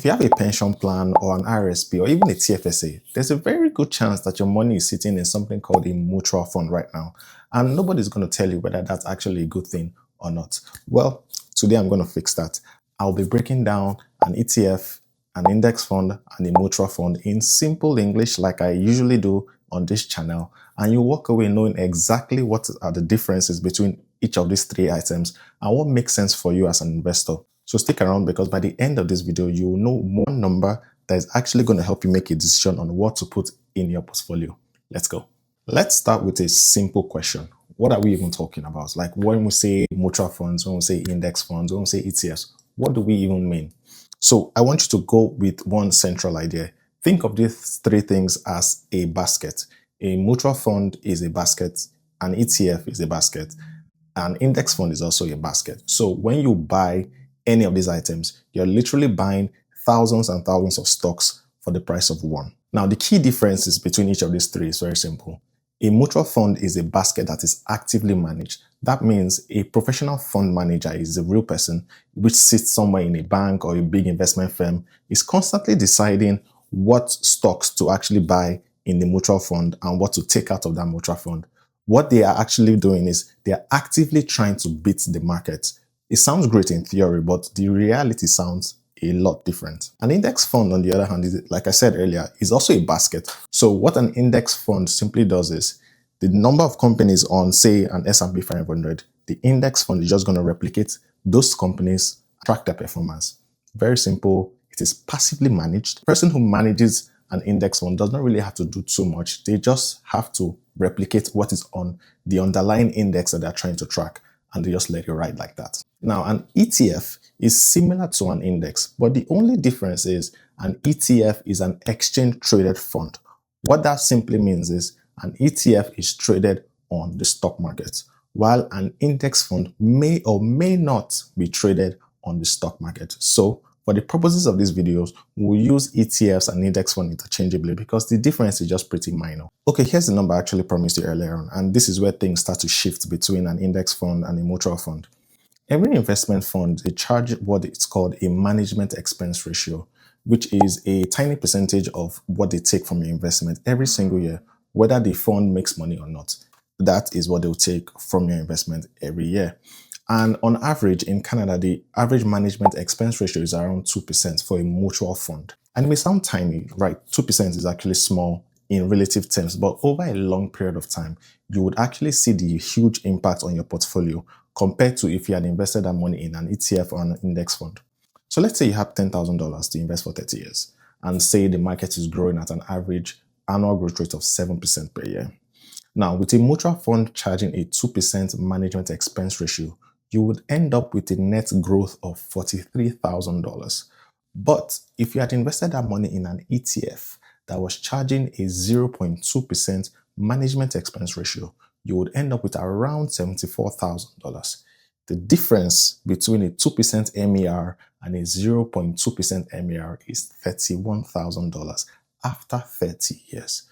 If you have a pension plan or an RRSP or even a TFSA, there's a very good chance that your money is sitting in something called a mutual fund right now. And nobody's going to tell you whether that's actually a good thing or not. Well, today I'm going to fix that. I'll be breaking down an ETF, an index fund, and a mutual fund in simple English like I usually do on this channel. And you walk away knowing exactly what are the differences between each of these three items and what makes sense for you as an investor. So stick around, because by the end of this video, you will know one number that is actually going to help you make a decision on what to put in your portfolio. Let's go. Let's start with a simple question. What are we even talking about? Like when we say mutual funds, when we say index funds, when we say ETFs, what do we even mean? So I want you to go with one central idea. Think of these three things as a basket. A mutual fund is a basket, an ETF is a basket, an index fund is also a basket. So when you buy any of these items, you're literally buying thousands and thousands of stocks for the price of one. Now, the key differences between each of these three is very simple. A mutual fund is a basket that is actively managed. That means a professional fund manager is a real person which sits somewhere in a bank or a big investment firm, is constantly deciding what stocks to actually buy in the mutual fund and what to take out of that mutual fund. What they are actually doing is they are actively trying to beat the market. It sounds great in theory, but the reality sounds a lot different. An index fund, on the other hand, is, like I said earlier, is also a basket. So what an index fund simply does is the number of companies on, say, an S&P 500, the index fund is just going to replicate those companies, track their performance. Very simple. It is passively managed. The person who manages an index fund does not really have to do too much. They just have to replicate what is on the underlying index that they're trying to track, and they just let it ride like that. Now, an ETF is similar to an index, but the only difference is an ETF is an exchange-traded fund. What that simply means is an ETF is traded on the stock market, while an index fund may or may not be traded on the stock market. So, for the purposes of these videos, we'll use ETFs and index fund interchangeably because the difference is just pretty minor. Okay, here's the number I actually promised you earlier on, and this is where things start to shift between an index fund and a mutual fund. Every investment fund, they charge what it's called a management expense ratio, which is a tiny percentage of what they take from your investment every single year, whether the fund makes money or not. That is what they'll take from your investment every year. And on average, in Canada, the average management expense ratio is around 2% for a mutual fund. And it may sound tiny, right? 2% is actually small in relative terms, but over a long period of time, you would actually see the huge impact on your portfolio compared to if you had invested that money in an ETF or an index fund. So let's say you have $10,000 to invest for 30 years, and say the market is growing at an average annual growth rate of 7% per year. Now, with a mutual fund charging a 2% management expense ratio, you would end up with a net growth of $43,000. But if you had invested that money in an ETF that was charging a 0.2% management expense ratio, you would end up with around $74,000. The difference between a 2% MER and a 0.2% MER is $31,000 after 30 years.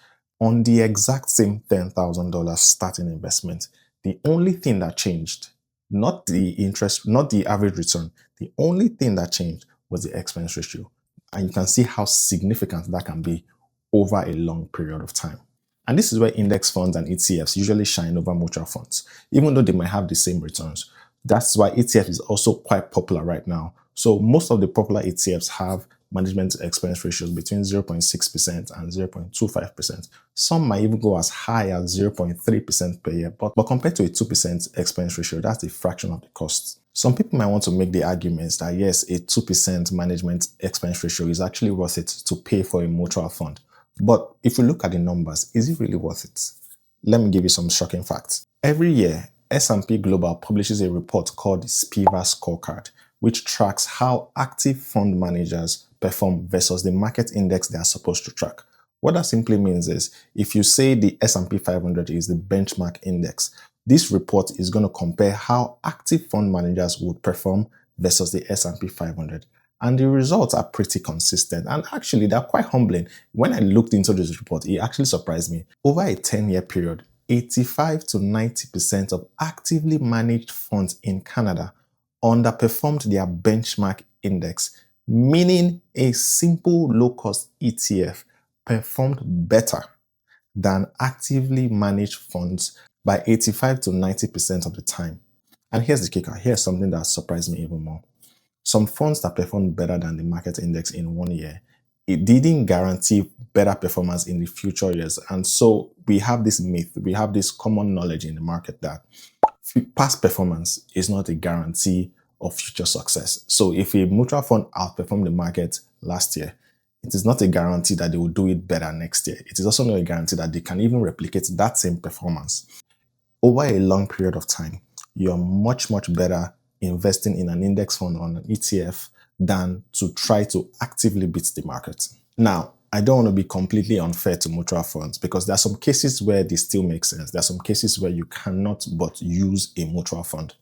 On the exact same $10,000 starting investment, the only thing that changed, not the interest, not the average return, the only thing that changed was the expense ratio. And you can see how significant that can be over a long period of time. And this is where index funds and ETFs usually shine over mutual funds, even though they might have the same returns. That's why ETF is also quite popular right now. So most of the popular ETFs have management expense ratios between 0.6% and 0.25%. Some might even go as high as 0.3% per year, but compared to a 2% expense ratio, that's a fraction of the cost. Some people might want to make the arguments that yes, a 2% management expense ratio is actually worth it to pay for a mutual fund. But if you look at the numbers, is it really worth it? Let me give you some shocking facts. Every year, S&P Global publishes a report called the SPIVA Scorecard, which tracks how active fund managers perform versus the market index they are supposed to track. What that simply means is, if you say the S&P 500 is the benchmark index, this report is going to compare how active fund managers would perform versus the S&P 500. And the results are pretty consistent. And actually, they're quite humbling. When I looked into this report, it actually surprised me. Over a 10-year period, 85 to 90% of actively managed funds in Canada underperformed their benchmark index, meaning a simple low-cost ETF performed better than actively managed funds by 85 to 90% of the time. And here's the kicker. Here's something that surprised me even more. Some funds that performed better than the market index in 1 year, it didn't guarantee better performance in the future years. And so we have this myth, we have this common knowledge in the market that past performance is not a guarantee of future success. So if a mutual fund outperformed the market last year, it is not a guarantee that they will do it better next year. It is also not a guarantee that they can even replicate that same performance. Over a long period of time, you're much better investing in an index fund or an ETF than to try to actively beat the market. Now, I don't want to be completely unfair to mutual funds because there are some cases where this still makes sense. There are some cases where you cannot but use a mutual fund.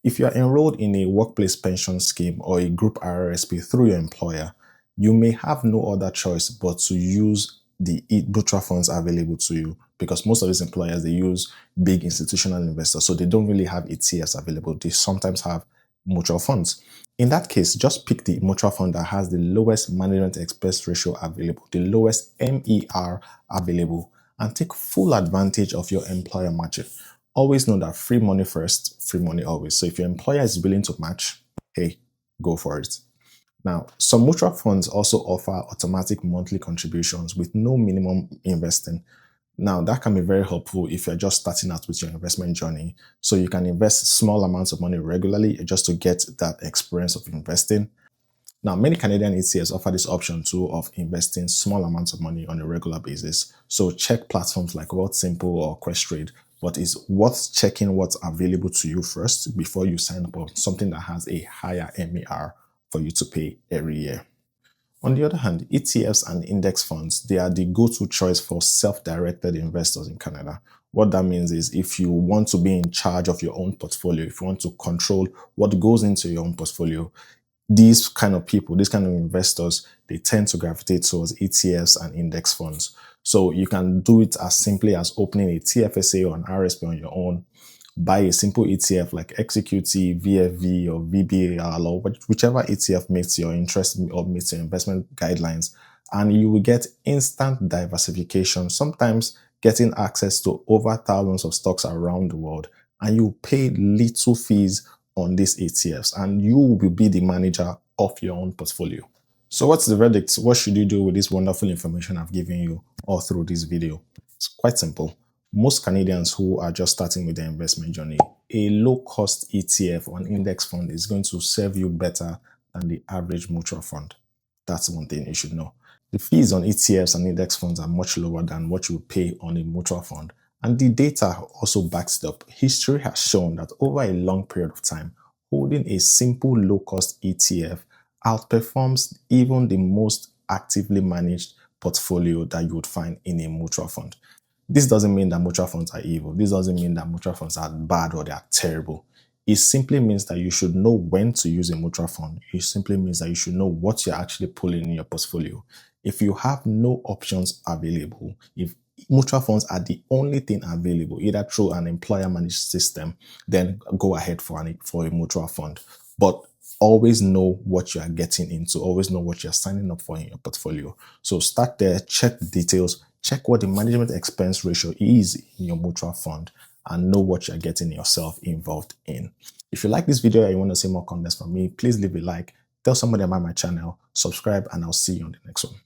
If you're enrolled in a workplace pension scheme or a group RRSP through your employer, you may have no other choice but to use the mutual funds available to you because most of these employers, they use big institutional investors, so they don't really have ETFs available. They sometimes have mutual funds. In that case, just pick the mutual fund that has the lowest management expense ratio available, the lowest MER available, and take full advantage of your employer matching. Always know that free money first, free money always. So if your employer is willing to match, hey, go for it. Now, some mutual funds also offer automatic monthly contributions with no minimum investing. Now, that can be very helpful if you're just starting out with your investment journey. So you can invest small amounts of money regularly just to get that experience of investing. Now, many Canadian ETFs offer this option too of investing small amounts of money on a regular basis. So check platforms like Wealthsimple or Questrade, but it's worth checking what's available to you first before you sign up on something that has a higher MER for you to pay every year. On the other hand, ETFs and index funds, they are the go-to choice for self-directed investors in Canada. What that means is if you want to be in charge of your own portfolio, if you want to control what goes into your own portfolio, these kind of people, these kind of investors, they tend to gravitate towards ETFs and index funds. So you can do it as simply as opening a TFSA or an RRSP on your own, buy a simple ETF like XEQT, VFV, or VBAL, or whichever ETF meets your interest or meets your investment guidelines, and you will get instant diversification, sometimes getting access to over thousands of stocks around the world, and you pay little fees on these ETFs, and you will be the manager of your own portfolio. So what's the verdict? What should you do with this wonderful information I've given you all through this video? It's quite simple. Most Canadians who are just starting with their investment journey, a low-cost ETF or an index fund is going to serve you better than the average mutual fund. That's one thing you should know. The fees on ETFs and index funds are much lower than what you pay on a mutual fund. And the data also backs it up. History has shown that over a long period of time, holding a simple low-cost ETF outperforms even the most actively managed portfolio that you would find in a mutual fund. This doesn't mean that mutual funds are evil. This doesn't mean that mutual funds are bad or they are terrible. It simply means that you should know when to use a mutual fund. It simply means that you should know what you're actually pulling in your portfolio. If you have no options available, if mutual funds are the only thing available, either through an employer managed system, then go ahead for a mutual fund. But always know what you are getting into, always know what you're signing up for in your portfolio. So start there, check the details, check what the management expense ratio is in your mutual fund, and know what you're getting yourself involved in. If you like this video and you want to see more content from me, please leave a like, tell somebody about my channel, subscribe, and I'll see you on the next one.